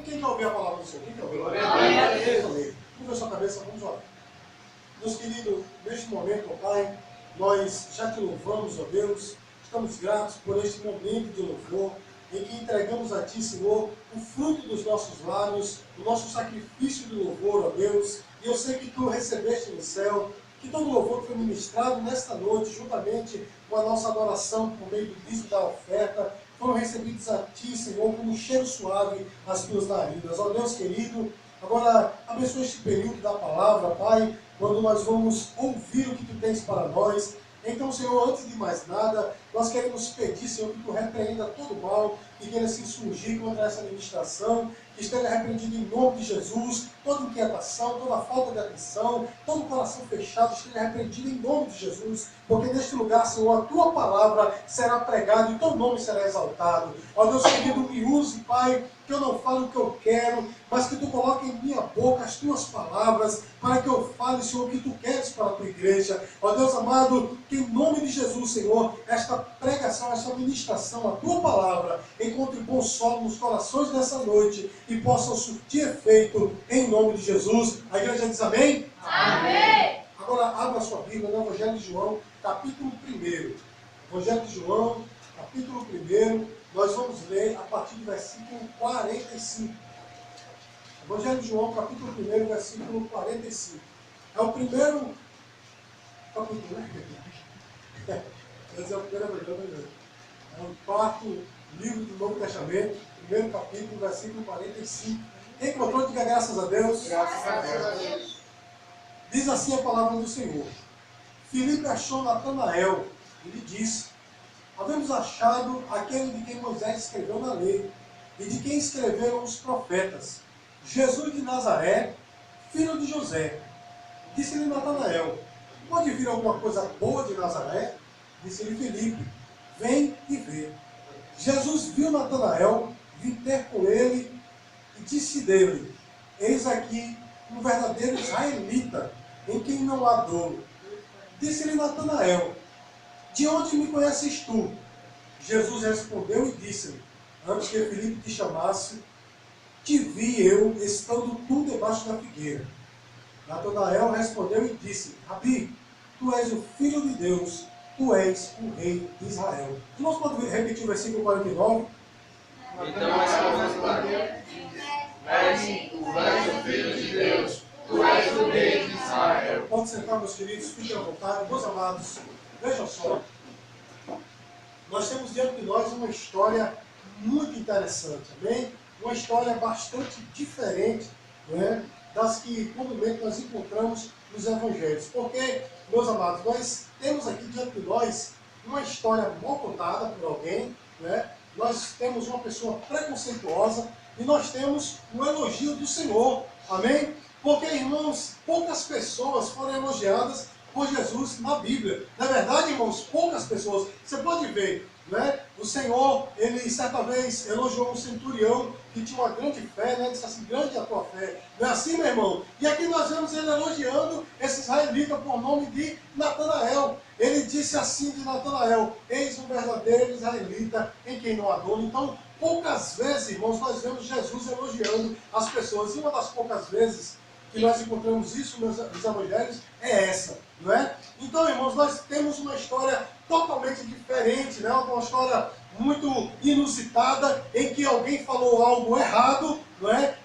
Quem quer ouvir a palavra do Senhor? Quem quer ouvir? Glória a Deus. Curva a sua cabeça, vamos orar. Deus querido, neste momento, ó Pai, nós já te louvamos, ó Deus, estamos gratos por este momento de louvor, em que entregamos a Ti, Senhor, o fruto dos nossos lábios, o nosso sacrifício de louvor, ó Deus, e eu sei que Tu recebeste no céu, que todo louvor que foi ministrado nesta noite, juntamente com a nossa adoração por meio do dízimo da oferta, foram recebidos a Ti, Senhor, como um cheiro suave às Tuas narinas. Ó Deus querido, agora abençoa este período da palavra, Pai, quando nós vamos ouvir o que Tu tens para nós. Então, Senhor, antes de mais nada, nós queremos pedir, Senhor, que Tu repreenda todo o mal que queira se insurgir contra essa administração, que esteja repreendido em nome de Jesus, toda inquietação, toda falta de atenção, todo coração fechado esteja repreendido em nome de Jesus, porque neste lugar, Senhor, a Tua palavra será pregada e o Teu nome será exaltado. Ó Deus querido, me use, Pai, que eu não fale o que eu quero, mas que Tu coloque em minha boca as Tuas palavras, para que eu fale, Senhor, o que Tu queres para a Tua igreja. Ó Deus amado, que em nome de Jesus, Senhor, esta pregação, esta ministração, a Tua palavra, encontre bom solo nos corações dessa noite e possam surtir efeito em nome de Jesus. A igreja diz amém? Amém! Agora abra a sua Bíblia no Evangelho de João, capítulo 1. Evangelho de João, capítulo 1, nós vamos ler a partir do versículo 45. Evangelho de João, capítulo 1, versículo 45. É o primeiro capítulo, né? Esse é o primeiro evangelho. É o quarto livro do Novo Testamento, primeiro capítulo, versículo 45. Quem encontrou, diga graças a Deus. Graças a Deus. Diz assim a palavra do Senhor. Filipe achou Natanael e lhe disse: havemos achado aquele de quem Moisés escreveu na lei e de quem escreveram os profetas, Jesus de Nazaré, filho de José. Disse-lhe Natanael: pode vir alguma coisa boa de Nazaré? Disse-lhe Filipe: vem e vê. Jesus viu Natanael vir ter com ele e disse dele: eis aqui um verdadeiro israelita, em quem não há dolo. Disse-lhe Natanael: de onde me conheces tu? Jesus respondeu e disse-lhe: antes que Filipe te chamasse, te vi eu estando tu debaixo da figueira. Natanael respondeu e disse: Rabi, tu és o Filho de Deus, tu és o Rei de Israel. Nós podemos repetir o versículo 49? Então respondeu: tu és o Filho de Deus, tu és o Rei de Israel. Pode sentar, meus queridos, fiquem à vontade. Meus amados, vejam só. Nós temos diante de nós uma história muito interessante, amém? Uma história bastante diferente, né, das que comumente nós encontramos nos evangelhos. Porque, meus amados, nós temos aqui diante de nós uma história mal contada por alguém, né? Nós temos uma pessoa preconceituosa e nós temos um elogio do Senhor, amém? Porque, irmãos, poucas pessoas foram elogiadas por Jesus na Bíblia. Na verdade, irmãos, poucas pessoas. Você pode ver, né? O Senhor, ele certa vez elogiou um centurião que tinha uma grande fé, né? Disse assim: grande é a tua fé. Não é assim, meu irmão? E aqui nós vemos ele elogiando esse israelita por nome de Natanael. Ele disse assim de Natanael: eis um verdadeiro israelita em quem não há dolo. Então, poucas vezes, irmãos, nós vemos Jesus elogiando as pessoas. E uma das poucas vezes que nós encontramos isso nos evangelhos é essa, não é? Então, irmãos, nós temos uma história totalmente diferente, né? Uma história muito inusitada, em que alguém falou algo errado, não é?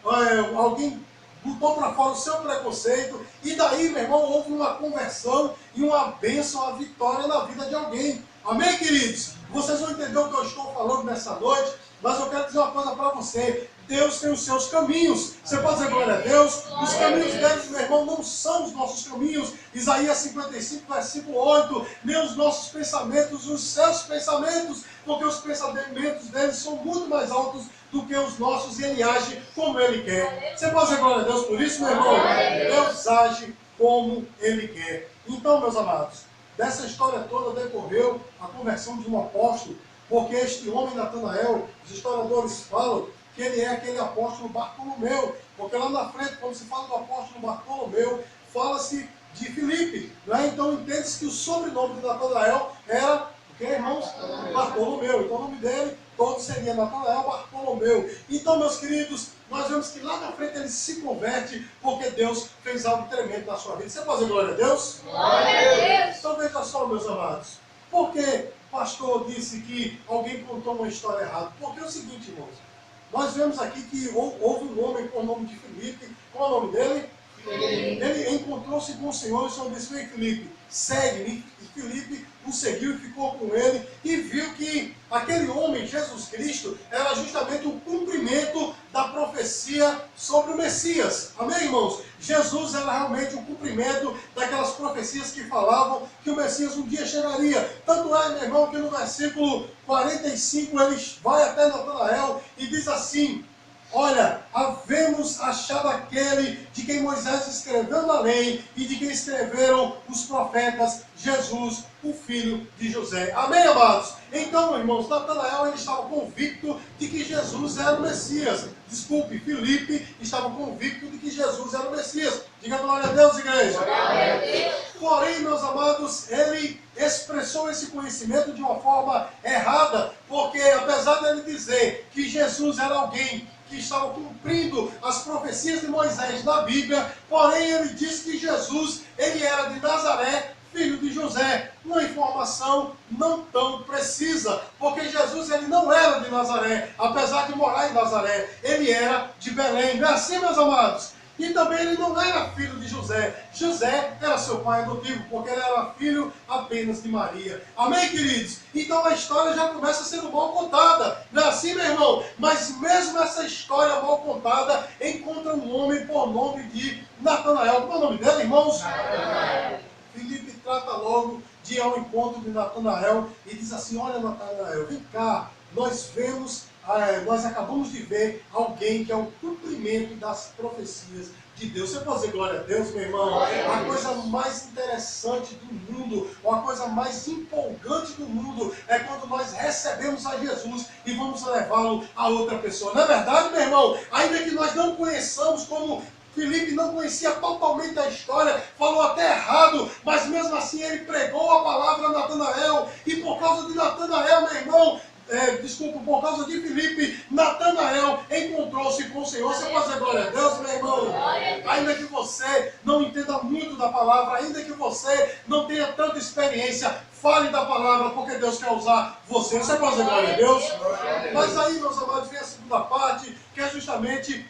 Alguém botou para fora o seu preconceito, e daí, meu irmão, houve uma conversão e uma bênção, uma vitória na vida de alguém. Amém, queridos? Vocês vão entender o que eu estou falando nessa noite, mas eu quero dizer uma coisa para você. Deus tem os seus caminhos. Você pode dizer glória a Deus? Os caminhos deles, meu irmão, não são os nossos caminhos. Isaías 55, versículo 8. Nem os nossos pensamentos, os seus pensamentos, porque os pensamentos deles são muito mais altos do que os nossos, e ele age como ele quer. Você pode dizer glória a Deus por isso, meu irmão? Deus age como ele quer. Então, meus amados, dessa história toda decorreu a conversão de um apóstolo, porque este homem, Natanael, os historiadores falam que ele é aquele apóstolo Bartolomeu, porque lá na frente, quando se fala do apóstolo Bartolomeu, fala-se de Filipe, né? Então entende-se que o sobrenome de Natanael era, o que, irmãos? Bartolomeu. Então o nome dele todo seria Natanael Bartolomeu. Então, meus queridos, nós vemos que lá na frente ele se converte, porque Deus fez algo tremendo na sua vida. Você pode dizer glória a Deus? Glória a Deus! Então veja só, meus amados, por que o pastor disse que alguém contou uma história errada? Porque é o seguinte, irmãos, nós vemos aqui que houve um homem com o nome de Filipe. Qual é o nome dele? Ele encontrou-se com o Senhor e o Senhor disse: vem, Filipe, segue-me. E Filipe o seguiu e ficou com ele e viu que aquele homem, Jesus Cristo, era justamente o cumprimento da profecia sobre o Messias. Amém, irmãos? Jesus era realmente o cumprimento daquelas profecias que falavam que o Messias um dia chegaria. Tanto é, meu irmão, que no versículo 45 ele vai até Natanael e diz assim: olha, havemos achado aquele de quem Moisés escreveu na lei e de quem escreveram os profetas, Jesus, o filho de José. Amém, amados? Então, irmãos, Natanael ele estava convicto de que Jesus era o Messias. Desculpe, Filipe estava convicto de que Jesus era o Messias. Diga glória a Deus, igreja. Glória a Deus! Porém, meus amados, ele expressou esse conhecimento de uma forma errada, porque apesar dele dizer que Jesus era alguém que estava cumprindo as profecias de Moisés na Bíblia, porém ele disse que Jesus, ele era de Nazaré, filho de José. Uma informação não tão precisa, porque Jesus ele não era de Nazaré, apesar de morar em Nazaré, ele era de Belém. Não é assim, meus amados? E também ele não era filho de José. José era seu pai adotivo, porque ele era filho apenas de Maria. Amém, queridos? Então a história já começa sendo mal contada. Não é assim, meu irmão? Mas mesmo essa história mal contada, encontra um homem por nome de Natanael. Qual é o nome dele, irmãos? Natanael. Filipe trata logo de ir ao encontro de Natanael e diz assim: olha, Natanael, vem cá, nós acabamos de ver alguém que é o cumprimento das profecias de Deus. Você pode dizer glória a Deus, meu irmão? A coisa mais interessante do mundo, ou a coisa mais empolgante do mundo é quando nós recebemos a Jesus e vamos levá-lo a outra pessoa. Não é verdade, meu irmão? Ainda que nós não conheçamos, como Filipe não conhecia totalmente a história, falou até errado, mas mesmo assim ele pregou a palavra a Natanael, e por causa de Natanael, meu irmão, por causa de Filipe, Natanael encontrou-se com o Senhor. Você pode dizer glória a Deus, meu irmão? Ainda que você não entenda muito da palavra, ainda que você não tenha tanta experiência, fale da palavra, porque Deus quer usar você. Você pode dizer glória a Deus? Mas aí, meus amados, vem a segunda parte, que é justamente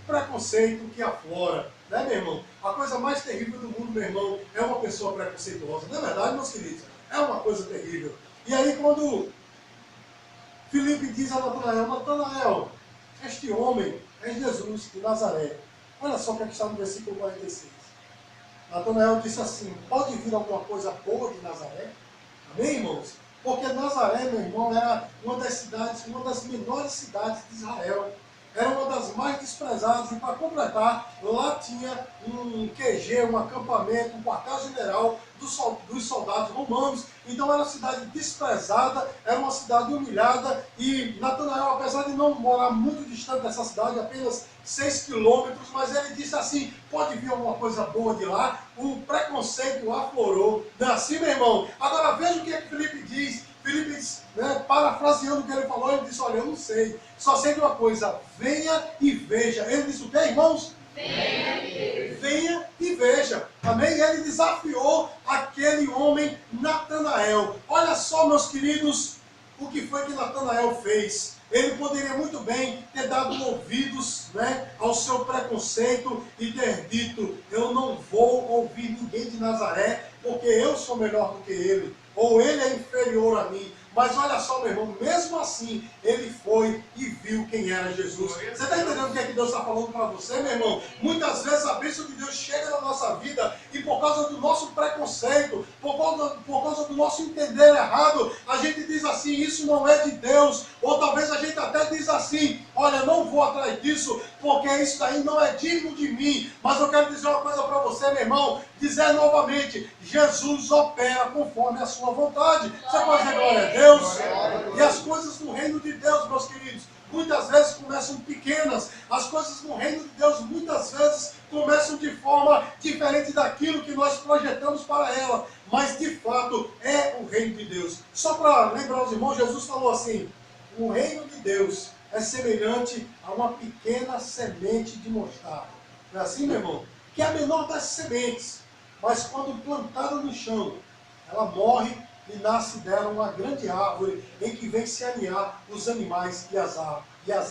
preconceito que aflora, né, meu irmão? A coisa mais terrível do mundo, meu irmão, é uma pessoa preconceituosa. Não é verdade, meus queridos? É uma coisa terrível. E aí, quando Filipe diz a Natanael: Natanael, este homem é Jesus de Nazaré. Olha só o que está no versículo 46. Natanael disse assim: pode vir alguma coisa boa de Nazaré? Amém, irmãos? Porque Nazaré, meu irmão, era uma das menores cidades de Israel. Era uma das mais desprezadas, e para completar, lá tinha um QG, um acampamento, um quartel-general dos soldados romanos. Então era uma cidade desprezada, era uma cidade humilhada, e Natanael, apesar de não morar muito distante dessa cidade, apenas 6 quilômetros, mas ele disse assim: pode vir alguma coisa boa de lá. O preconceito aflorou. Não é assim, meu irmão? Agora veja o que Filipe diz. Filipe, parafraseando o que ele falou, ele disse: olha, eu não sei, só sei de uma coisa, venha e veja. Ele disse o quê, irmãos? Venha e veja. Venha e veja. Amém? Ele desafiou aquele homem Natanael. Olha só, meus queridos, o que foi que Natanael fez. Ele poderia muito bem ter dado ouvidos, né, ao seu preconceito e ter dito: eu não vou ouvir ninguém de Nazaré, porque eu sou melhor do que ele, ou ele é inferior a mim. Mas olha só, meu irmão, mesmo assim, ele foi e viu quem era Jesus. Você está entendendo o que é que Deus está falando para você, meu irmão? Muitas vezes a bênção de Deus chega na nossa vida e por causa do nosso preconceito, por causa do nosso entender errado, a gente diz assim, isso não é de Deus. Ou talvez a gente até diz assim, olha, não vou atrás disso, porque isso daí não é digno de mim. Mas eu quero dizer uma coisa para você, meu irmão, dizer novamente, Jesus opera conforme a sua vontade. Você pode dizer glória a Deus? E as coisas no reino de Deus, meus queridos, muitas vezes começam pequenas. As coisas no reino de Deus muitas vezes começam de forma diferente daquilo que nós projetamos para ela. Mas de fato é o reino de Deus. Só para lembrar os irmãos, Jesus falou assim, o reino de Deus é semelhante a uma pequena semente de mostarda. Não é assim, meu irmão? Que é a menor das sementes. Mas quando plantada no chão, ela morre e nasce dela uma grande árvore em que vem se aninhar os animais e as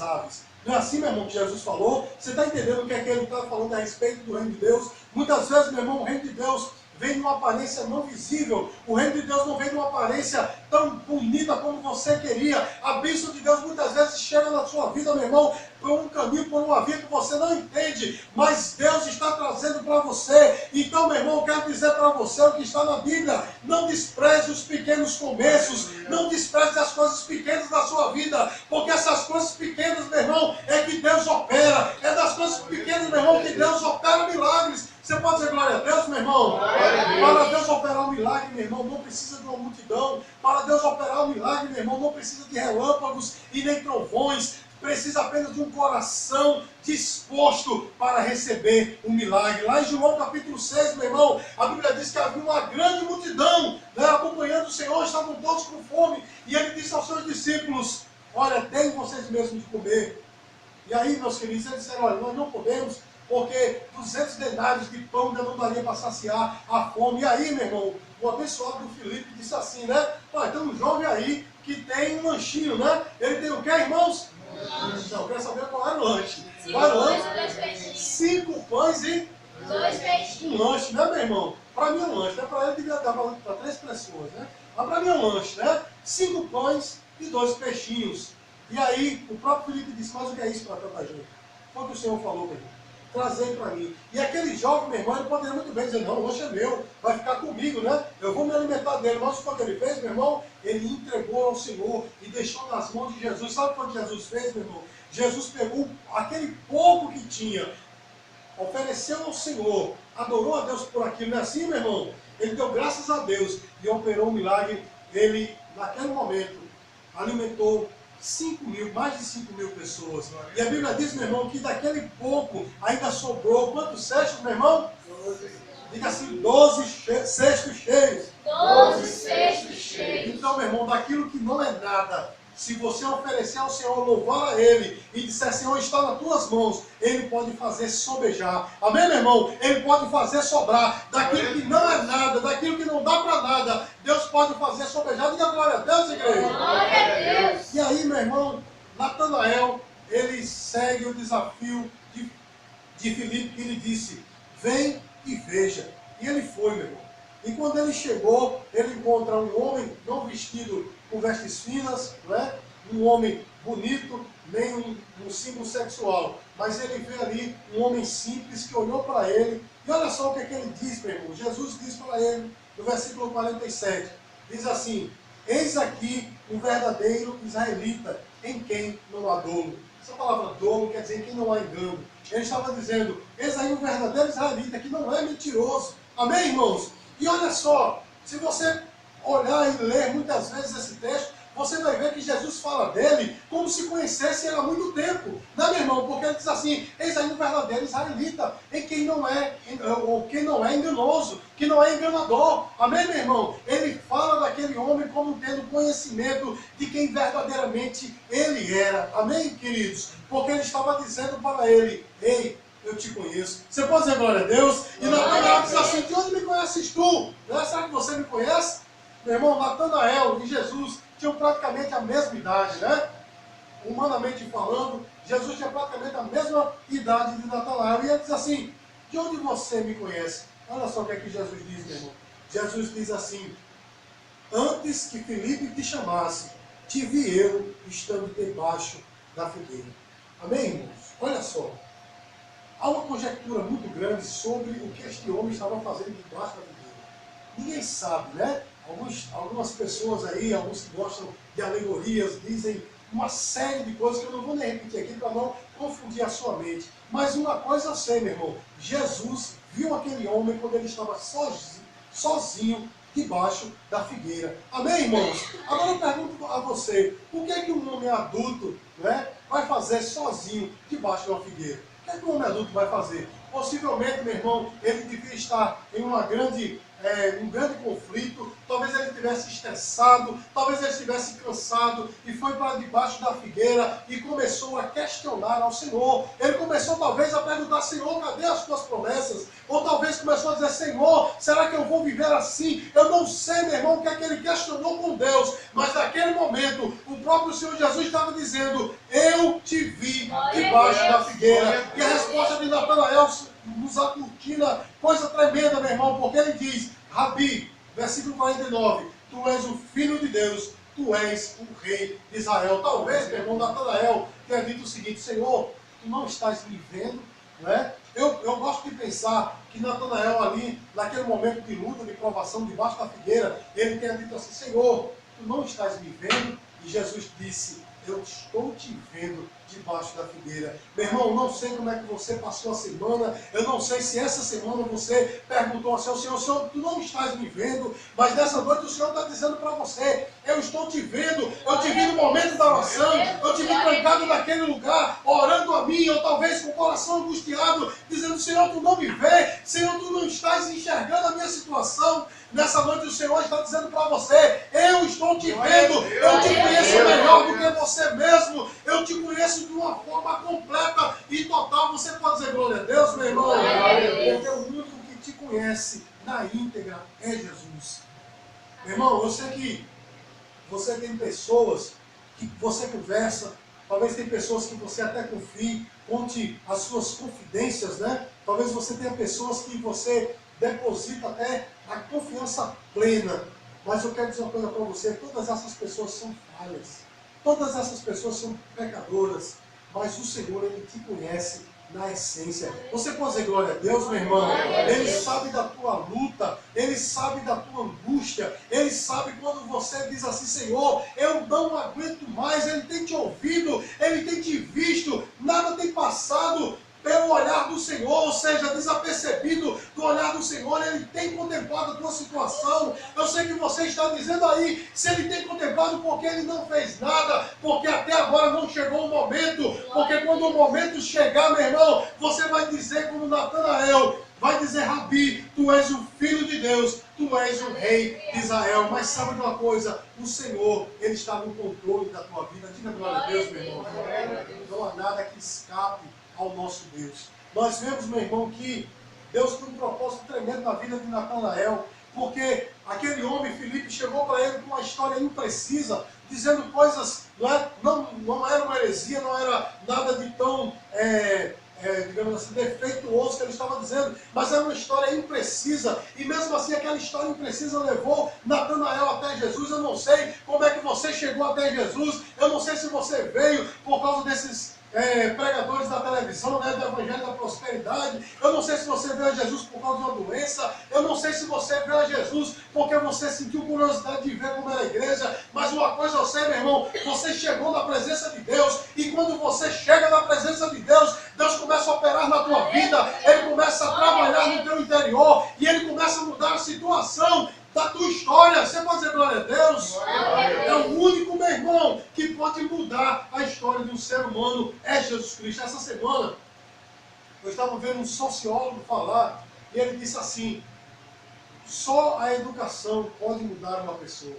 aves. Não é assim, meu irmão, que Jesus falou? Você está entendendo o que é que ele está falando a respeito do reino de Deus? Muitas vezes, meu irmão, o reino de Deus vem de uma aparência não visível. O reino de Deus não vem de uma aparência tão bonita como você queria. A bênção de Deus muitas vezes chega na sua vida, meu irmão, por um caminho, por uma via que você não entende. Mas Deus está trazendo para você. Então, meu irmão, eu quero dizer para você o que está na Bíblia. Não despreze os pequenos começos. Não despreze as coisas pequenas da sua vida. Porque essas coisas pequenas, meu irmão, é que Deus opera. É das coisas pequenas, meu irmão, que Deus opera milagres. Você pode dizer glória a Deus, meu irmão? Para Deus operar um milagre, meu irmão, não precisa de uma multidão. Para Deus operar um milagre, meu irmão, não precisa de relâmpagos e nem trovões. Precisa apenas de um coração disposto para receber um milagre. Lá em João capítulo 6, meu irmão, a Bíblia diz que havia uma grande multidão, né, acompanhando o Senhor, estavam todos com fome. E ele disse aos seus discípulos, olha, deem vocês mesmos de comer. E aí, meus queridos, eles disseram, olha, nós não podemos, porque 200 denários de pão ainda não daria para saciar a fome. E aí, meu irmão, o abençoado do Filipe disse assim, né? Olha, tem um jovem aí que tem um lanchinho, né? Ele tem o quê, irmãos? Não, eu quero saber qual era o lanche. Qual era o lanche? 5 pães e 2 peixinhos. Um lanche, né, meu irmão? Para mim é um lanche, né? Para ele devia dar para 3 pessoas, né? Mas para mim é um lanche, né? 5 pães e 2 peixinhos. E aí, o próprio Filipe disse, mas o que é isso para tanta gente? Foi o que o Senhor falou para ele. Trazei para mim. E aquele jovem, meu irmão, ele poderia muito bem dizer, não, o lanche é meu, vai ficar comigo, né? Eu vou me alimentar dele. Mas o que ele fez, meu irmão? Ele entregou ao Senhor e deixou nas mãos de Jesus. Sabe o que Jesus fez, meu irmão? Jesus pegou aquele pouco que tinha, ofereceu ao Senhor, adorou a Deus por aquilo. Não é assim, meu irmão? Ele deu graças a Deus e operou um milagre. Ele, naquele momento, alimentou 5 mil, mais de 5 mil pessoas. E a Bíblia diz, meu irmão, que daquele pouco ainda sobrou quantos cestos, meu irmão? 12. Diga assim, 12 cestos cheios. 12 cestos cheios. Então, meu irmão, daquilo que não é nada, se você oferecer ao Senhor, louvar a Ele e disser, Senhor, está nas tuas mãos, Ele pode fazer sobejar. Amém, meu irmão? Ele pode fazer sobrar. Daquilo que não é nada, daquilo que não dá para nada, Deus pode fazer sobejar. Diga glória a Deus, igreja. Glória a Deus. E aí, meu irmão, Natanael, ele segue o desafio de Filipe, que ele disse, vem e veja. E ele foi, meu irmão. E quando ele chegou, ele encontra um homem não vestido com vestes finas, não é? Um homem bonito, nem um símbolo sexual. Mas ele vê ali um homem simples que olhou para ele. E olha só o que é que ele diz, meu irmão. Jesus diz para ele, no versículo 47, diz assim, eis aqui um verdadeiro israelita, em quem não há dolo. Essa palavra dolo quer dizer em quem não há engano. Ele estava dizendo, eis aí um verdadeiro israelita, que não é mentiroso. Amém, irmãos? E olha só, se você olhar e ler muitas vezes esse texto, você vai ver que Jesus fala dele como se conhecesse ele há muito tempo. Não é, meu irmão? Porque ele diz assim, eis aí um verdadeiro israelita, em quem não é, ou quem não é enganoso, que não é enganador. Amém, meu irmão? Ele fala daquele homem como tendo conhecimento de quem verdadeiramente ele era. Amém, queridos? Porque ele estava dizendo para ele, ei, eu te conheço. Você pode dizer glória a Deus? E Natanael diz assim, de onde me conheces tu? Será que você me conhece? Meu irmão, Natanael e Jesus tinham praticamente a mesma idade, né? Humanamente falando, Jesus tinha praticamente a mesma idade de Natanael. E ele diz assim, de onde você me conhece? Olha só o que é que Jesus diz, meu irmão. Jesus diz assim, antes que Filipe te chamasse, te vi eu estando debaixo da figueira. Amém, irmãos? Olha só. Há uma conjectura muito grande sobre o que este homem estava fazendo debaixo da figueira. Ninguém sabe, né? Algumas pessoas aí, alguns que gostam de alegorias, dizem uma série de coisas que eu não vou nem repetir aqui para não confundir a sua mente. Mas uma coisa eu sei, meu irmão. Jesus viu aquele homem quando ele estava sozinho debaixo da figueira. Amém, irmãos? Agora eu pergunto a você, o que é que um homem adulto, né, vai fazer sozinho debaixo de uma figueira? O que é que um homem adulto vai fazer? Possivelmente, meu irmão, ele devia estar em um grande conflito, talvez ele estivesse estressado, talvez ele estivesse cansado e foi para debaixo da figueira e começou a questionar ao Senhor. Ele começou talvez a perguntar: Senhor, cadê as tuas promessas? Ou talvez começou a dizer: Senhor, será que eu vou viver assim? Eu não sei, meu irmão, o que é que ele questionou com Deus, mas naquele momento o próprio Senhor Jesus estava dizendo: eu te vi debaixo da figueira. E a resposta de Natanael nos acortina coisa tremenda, meu irmão, porque ele diz: Rabi, versículo 49, tu és o Filho de Deus, tu és o Rei de Israel. Talvez, meu irmão, Natanael tenha dito o seguinte: Senhor, tu não estás me vendo, não é? Eu gosto de pensar que Natanael ali, naquele momento de luta, de provação, debaixo da figueira, ele tenha dito assim: Senhor, tu não estás me vendo? E Jesus disse: eu estou te vendo debaixo da figueira. Meu irmão, não sei como é que você passou a semana, eu não sei se essa semana você perguntou ao Senhor, tu não estás me vendo, mas nessa noite o Senhor está dizendo para você: eu estou te vendo, eu te vi no momento da oração, eu te vi trancado naquele lugar, orando a mim, ou talvez com o coração angustiado, dizendo: Senhor, tu não me vê, Senhor, tu não estás enxergando a minha situação. Nessa noite o Senhor está dizendo para você: eu estou te vendo, eu te conheço melhor do que você mesmo, eu te conheço de uma forma completa e total. Você pode dizer glória a Deus, meu irmão? Porque o único que te conhece na íntegra é Jesus. Meu irmão, eu sei que você tem pessoas que você conversa, talvez tem pessoas que você até confie, conte as suas confidências, né? Talvez você tenha pessoas que você deposita até a confiança plena. Mas eu quero dizer uma coisa para você: todas essas pessoas são falhas, todas essas pessoas são pecadoras, mas o Senhor, Ele te conhece na essência. Você pode dizer glória a Deus, meu irmão? Ele sabe da tua luta, Ele sabe da tua angústia, Ele sabe quando você diz assim: Senhor, eu não aguento mais. Ele tem te ouvido, Ele tem te visto, nada tem passado pelo olhar do Senhor, ou seja, desapercebido do olhar do Senhor. Ele tem contemplado a tua situação. Eu sei que você está dizendo aí: se Ele tem contemplado, porque Ele não fez nada, porque até agora não chegou o momento, porque quando o momento chegar, meu irmão, você vai dizer como Natanael, vai dizer: Rabi, tu és o Filho de Deus, tu és o Rei de Israel. Mas sabe de uma coisa? O Senhor, Ele está no controle da tua vida. Diga glória a Deus, meu irmão. Não há nada que escape ao nosso Deus. Nós vemos, meu irmão, que Deus tem um propósito tremendo na vida de Natanael, porque aquele homem, Filipe, chegou para ele com uma história imprecisa, dizendo coisas, não era uma heresia, não era nada de tão, digamos assim, defeituoso que ele estava dizendo, mas era uma história imprecisa, e mesmo assim aquela história imprecisa levou Natanael até Jesus. Eu não sei como é que você chegou até Jesus, eu não sei se você veio por causa desses pregadores da televisão, né, do Evangelho da Prosperidade. Eu não sei se você veio a Jesus por causa de uma doença, eu não sei se você veio a Jesus porque você sentiu curiosidade de ver como era a igreja, mas uma coisa eu sei, meu irmão: você chegou na presença de Deus, e quando você chega na presença de Deus, Deus começa a operar na tua vida, Ele começa a trabalhar no teu interior, e Ele começa a mudar a situação da tua história. Você pode dizer glória a Deus? É o único, meu irmão, que pode mudar a história de um ser humano, é Jesus Cristo. Essa semana eu estava vendo um sociólogo falar, e ele disse assim: só a educação pode mudar uma pessoa.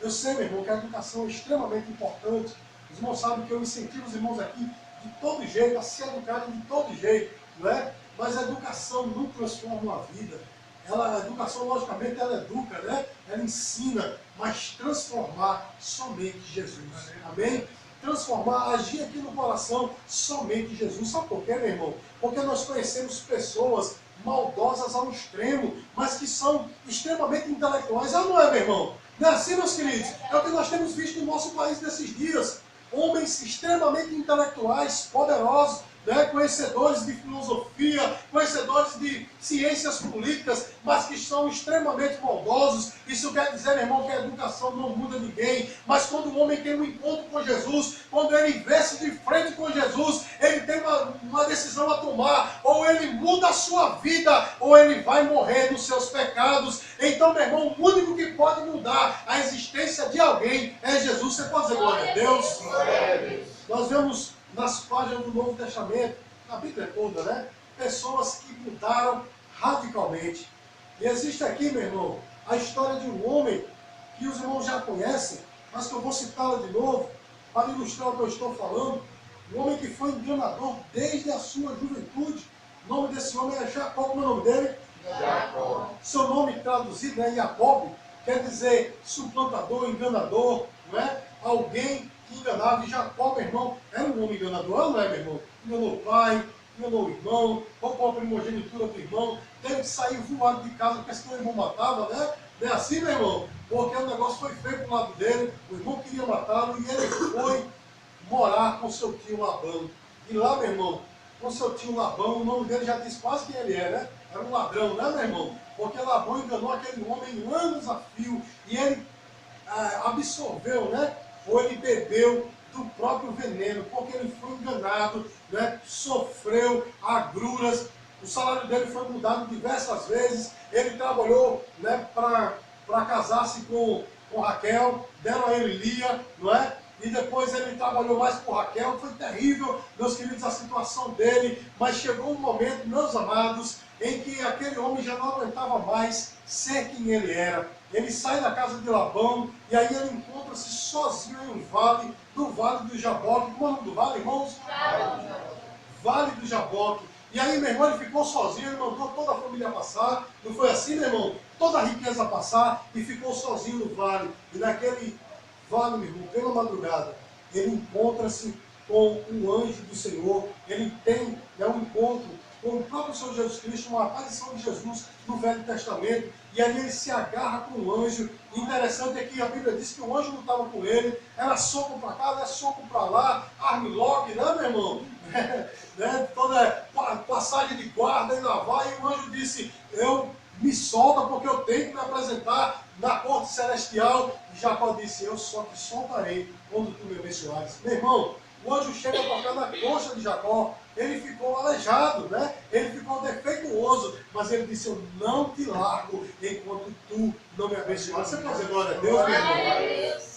Eu sei, meu irmão, que a educação é extremamente importante. Os irmãos sabem que eu incentivo os irmãos aqui de todo jeito, a se educarem de todo jeito, não é? Mas a educação não transforma uma vida. A educação, logicamente, ela educa, né? Ela ensina, mas transformar somente Jesus. Amém? Transformar, agir aqui no coração somente Jesus. Sabe por quê, meu irmão? Porque nós conhecemos pessoas maldosas ao extremo, mas que são extremamente intelectuais. Não é, meu irmão? Não é assim, meus queridos? É o que nós temos visto no nosso país nesses dias. Homens extremamente intelectuais, poderosos, né? Conhecedores de filosofia, conhecedores de ciências políticas, mas que são extremamente maldosos. Isso quer dizer, meu irmão, que a educação não muda ninguém. Mas quando o homem tem um encontro com Jesus, quando ele vê-se de frente com Jesus, ele tem uma decisão a tomar. Ou ele muda a sua vida, ou ele vai morrer nos seus pecados. Então, meu irmão, o único que pode mudar a existência de alguém é Jesus. Você pode dizer glória a Deus? Glória a Deus. Nós vemos nas páginas do Novo Testamento, na Bíblia toda, né? Pessoas que mudaram radicalmente. E existe aqui, meu irmão, a história de um homem que os irmãos já conhecem, mas que eu vou citá-la de novo, para ilustrar o que eu estou falando. Um homem que foi enganador desde a sua juventude. O nome desse homem é Jacó. Como é o nome dele? Jacó. Seu nome traduzido é Jacob, quer dizer suplantador, enganador, não é? Alguém que enganava. E Jacó, meu irmão, era um homem enganador, não é, meu irmão? Enganou o pai, enganou o irmão, roubou a primogenitura do irmão, teve que sair voado de casa porque senão o irmão matava, né? Não é assim, meu irmão? Porque o negócio foi feio pro lado dele, o irmão queria matá-lo e ele foi morar com seu tio Labão. E lá, meu irmão, com seu tio Labão, o nome dele já diz quase quem ele é, né? Era um ladrão, né, meu irmão? Porque Labão enganou aquele homem anos a fio e ele absorveu, né? Ou ele bebeu do próprio veneno, porque ele foi enganado, né? Sofreu agruras, o salário dele foi mudado diversas vezes, ele trabalhou, né, para casar-se com Raquel, deram a ele Lia, não é? E depois ele trabalhou mais com Raquel, foi terrível, meus queridos, a situação dele, mas chegou um momento, meus amados, em que aquele homem já não aguentava mais ser quem ele era. Ele sai da casa de Labão e aí ele encontra-se sozinho em um vale, do Vale do Jaboque. Como é o nome do vale, irmãos? Vale do Jaboque. E aí, meu irmão, ele ficou sozinho, ele mandou toda a família passar. Não foi assim, meu irmão? Toda a riqueza passar e ficou sozinho no vale. E naquele vale, meu irmão, pela madrugada, ele encontra-se com um anjo do Senhor. Ele tem um encontro com o próprio Senhor Jesus Cristo, uma aparição de Jesus no Velho Testamento, e ali ele se agarra com o anjo. E interessante é que a Bíblia diz que o anjo não estava com ele, era soco para cá, era soco para lá, armlock, né, meu irmão? Né? Toda passagem de guarda e lá vai, e o anjo disse, eu me solta porque eu tenho que me apresentar na corte celestial. E Jacó disse, eu só te soltarei quando tu me abençoares. Meu irmão, o anjo chega a tocar na coxa de Jacó, ele ficou aleijado, né? Ele ficou defeituoso, mas ele disse, eu não te largo enquanto tu não me abençoares. Você pode dizer glória a Deus, meu irmão?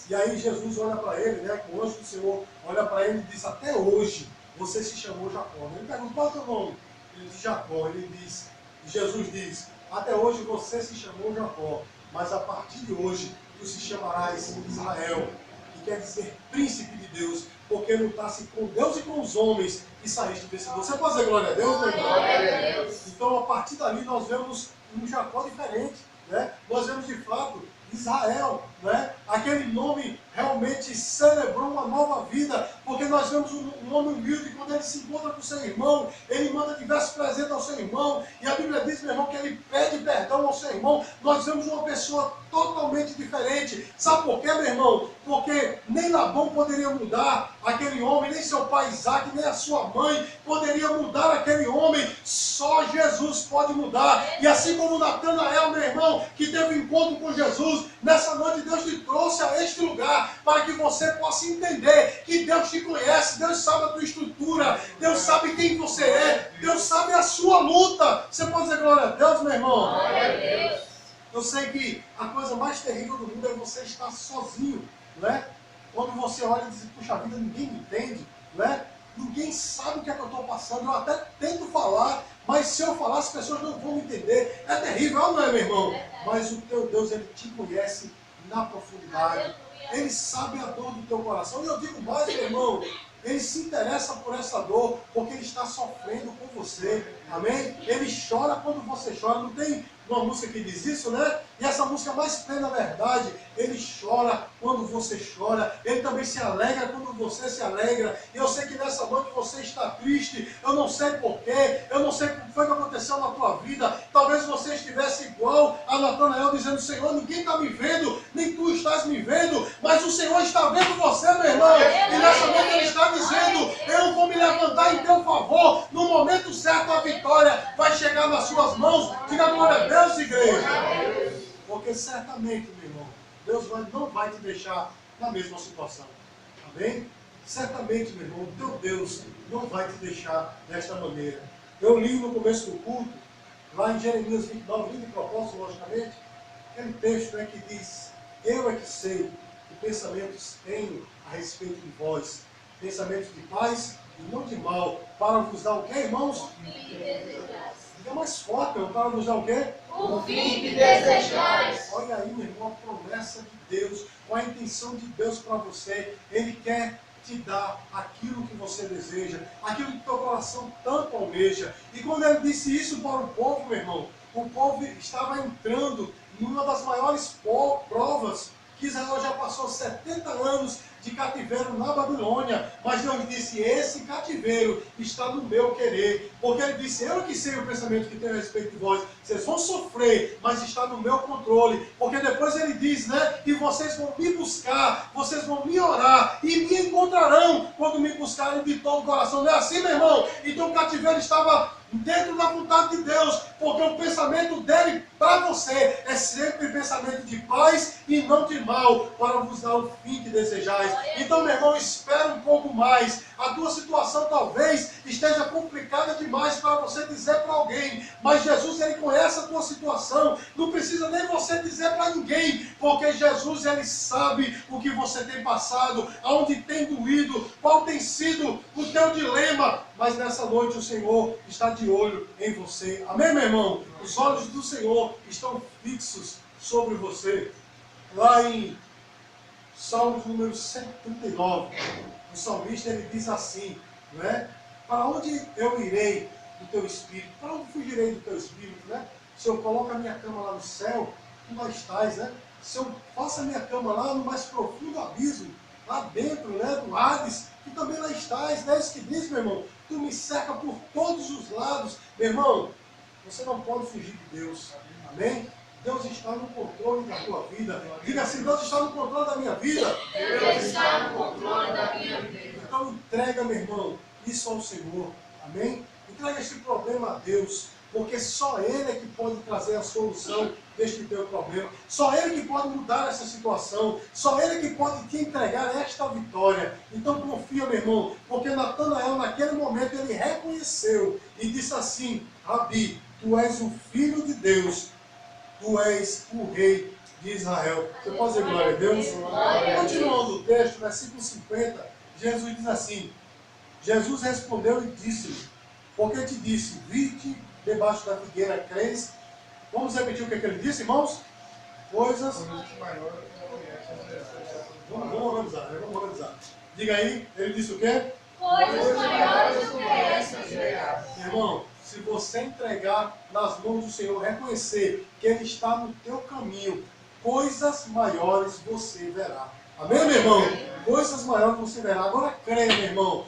E aí Jesus olha para ele, né? O anjo do Senhor olha para ele e diz, até hoje você se chamou Jacó. Ele pergunta, qual é o teu nome? Ele diz, Jacó. Ele diz, Jesus diz, até hoje você se chamou Jacó, mas a partir de hoje tu se chamarás Israel, que quer dizer príncipe de Deus, porque lutasse com Deus e com os homens e saíste vencedor. Você pode dizer glória a Deus, meu irmão? Então, a partir dali, nós vemos um Jacó diferente, né? Nós vemos, de fato, Israel, né? Aquele nome realmente celebrou uma nova vida, porque nós vemos um homem humilde, quando ele se encontra com o seu irmão, ele manda diversos presentes ao seu irmão, e a Bíblia diz, meu irmão, que ele pede perdão ao seu irmão. Nós vemos uma pessoa totalmente diferente. Sabe por quê, meu irmão? Porque nem Labão poderia mudar aquele homem, nem seu pai Isaac, nem a sua mãe poderia mudar aquele homem. Só Jesus pode mudar. E assim como Natanael, meu irmão, que teve um encontro com Jesus, nessa noite Deus te trouxe a este lugar para que você possa entender que Deus te conhece, Deus sabe a tua estrutura, Deus sabe quem você é, Deus sabe a sua luta. Você pode dizer glória a Deus, meu irmão? Glória a Deus. Eu sei que a coisa mais terrível do mundo é você estar sozinho, não é? Quando você olha e diz, puxa vida, ninguém me entende, não é? Ninguém sabe o que é que eu estou passando, eu até tento falar, mas se eu falar as pessoas não vão me entender. É terrível, não é, meu irmão? Mas o teu Deus, ele te conhece na profundidade. Ele sabe a dor do teu coração. E eu digo mais, meu irmão, ele se interessa por essa dor, porque ele está sofrendo com você. Amém? Ele chora quando você chora. Não uma música que diz isso, né? E essa música mais plena verdade, ele chora quando você chora, ele também se alegra quando você se alegra. E eu sei que nessa noite você está triste, eu não sei porquê, eu não sei o que foi que aconteceu na tua vida. Talvez você estivesse igual a Natanael, dizendo: Senhor, ninguém está me vendo, nem tu estás me vendo, mas o Senhor está vendo você, meu irmão. E nessa noite ele está dizendo: eu vou me levantar em teu favor, no momento certo a vitória vai chegar nas suas mãos. Diga glória a Deus, igreja. Porque certamente, meu irmão, Deus não vai te deixar na mesma situação. Amém? Certamente, meu irmão, o teu Deus não vai te deixar desta maneira. Eu li no começo do culto, lá em Jeremias 29, li de propósito, logicamente, aquele texto que diz: eu é que sei que pensamentos tenho a respeito de vós, pensamentos de paz e não de mal, para vos dar o quê, irmãos? Fica mais forte, meu, para vos dar o quê? O fim que desejais. Olha aí, meu irmão, a promessa de Deus, com a intenção de Deus para você. Ele quer te dar aquilo que você deseja, aquilo que teu coração tanto almeja. E quando ele disse isso para o povo, meu irmão, o povo estava entrando numa das maiores provas que Israel já passou 70 anos de cativeiro na Babilônia, mas Deus disse: esse cativeiro está no meu querer, porque ele disse: eu que sei o pensamento que tenho a respeito de vós, vocês vão sofrer, mas está no meu controle, porque depois ele diz, né, e vocês vão me buscar, vocês vão me orar, e me encontrarão quando me buscarem de todo o coração. Não é assim, meu irmão? Então o cativeiro estava dentro da vontade de Deus, porque o pensamento dele para você é sempre pensamento de paz e não de mal, para vos dar o fim que desejais. Então, meu irmão, espera um pouco mais. A tua situação talvez esteja complicada demais para você dizer para alguém, mas Jesus, ele conhece a tua situação, não precisa nem você dizer para ninguém, porque Jesus, ele sabe o que você tem passado, aonde tem doído, qual tem sido o teu dilema, mas nessa noite o Senhor está de olho em você. Amém, meu irmão? Os olhos do Senhor estão fixos sobre você. Lá em Salmos número 139, o salmista, ele diz assim, né? Para onde eu irei do teu espírito? Para onde fugirei do teu espírito, né? Se eu coloco a minha cama lá no céu, tu lá estás, né? Se eu faço a minha cama lá no mais profundo abismo, lá dentro, né, do Hades, tu também lá estás, né? Isso que diz, meu irmão, tu me cerca por todos os lados. Meu irmão, você não pode fugir de Deus, amém? Deus está no controle da tua vida. Diga assim: Deus está no controle da minha vida. Deus está no controle da minha vida. Então entrega, meu irmão, isso ao Senhor. Amém? Entrega este problema a Deus, porque só Ele é que pode trazer a solução deste teu problema. Só Ele que pode mudar essa situação. Só Ele que pode te entregar esta vitória. Então confia, meu irmão, porque Natanael, naquele momento, ele reconheceu e disse assim: Rabi, tu és o Filho de Deus, tu és o Rei de Israel. Você pode dizer glória a Deus? Continuando o texto, versículo 50, Jesus diz assim: Jesus respondeu e disse-lhe: porque te disse, vi-te debaixo da figueira, crês? Vamos repetir o que ele disse, irmãos? Coisas. Vamos organizar, né? Vamos organizar. Diga aí, ele disse o quê? Coisas maiores do que essas verás. Irmão, se você entregar nas mãos do Senhor, reconhecer que Ele está no teu caminho, coisas maiores você verá. Amém, meu irmão? Coisas maiores você verá. Agora creia, meu irmão.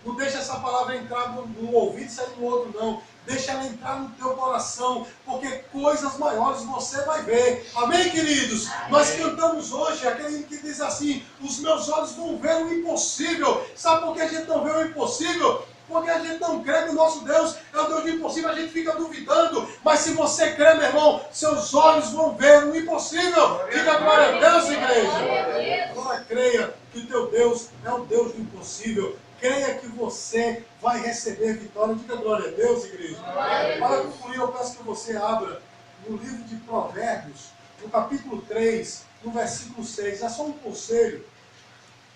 Não deixa essa palavra entrar no ouvido e sair no outro, não. Deixa ela entrar no teu coração, porque coisas maiores você vai ver. Amém, queridos? Amém. Nós cantamos hoje aquele que diz assim: os meus olhos vão ver o impossível. Sabe por que a gente não vê o impossível? Porque a gente não crê que o nosso Deus é o Deus do impossível, a gente fica duvidando. Mas se você crê, meu irmão, seus olhos vão ver o impossível. Diga glória a Deus, igreja. Agora creia que o teu Deus é o Deus do impossível. Creia que você vai receber vitória. Diga glória a Deus, igreja. Para concluir, eu peço que você abra no livro de Provérbios, no capítulo 3, no versículo 6. É só um conselho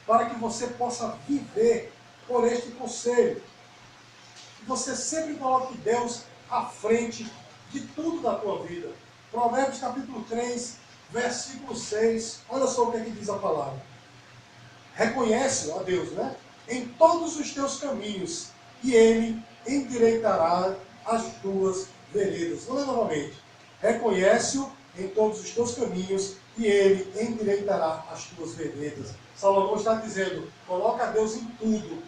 para que você possa viver por este conselho. Você sempre coloque Deus à frente de tudo da tua vida. Provérbios capítulo 3, versículo 6. Olha só o que diz a palavra. Reconhece, ó Deus, né? Em todos os teus caminhos, e Ele endireitará as tuas veredas. Vou ler novamente. Reconhece-o em todos os teus caminhos e ele endireitará as tuas veredas. Salomão está dizendo, coloca Deus em tudo.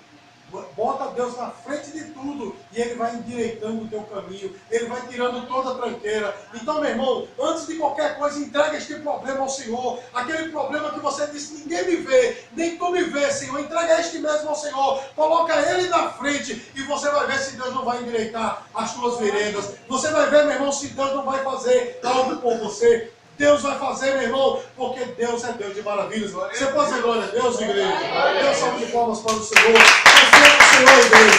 Bota Deus na frente de tudo e Ele vai endireitando o teu caminho. Ele vai tirando toda a tranqueira. Então, meu irmão, antes de qualquer coisa, entrega este problema ao Senhor. Aquele problema que você disse, ninguém me vê, nem tu me vê, Senhor. Entrega este mesmo ao Senhor. Coloca Ele na frente e você vai ver se Deus não vai endireitar as tuas veredas. Você vai ver, meu irmão, se Deus não vai fazer algo por você. Deus vai fazer, meu irmão, porque Deus é Deus de maravilhas. Você pode dizer glória a Deus, igreja? Deus salve de palmas para o Senhor. Confia no Senhor, igreja.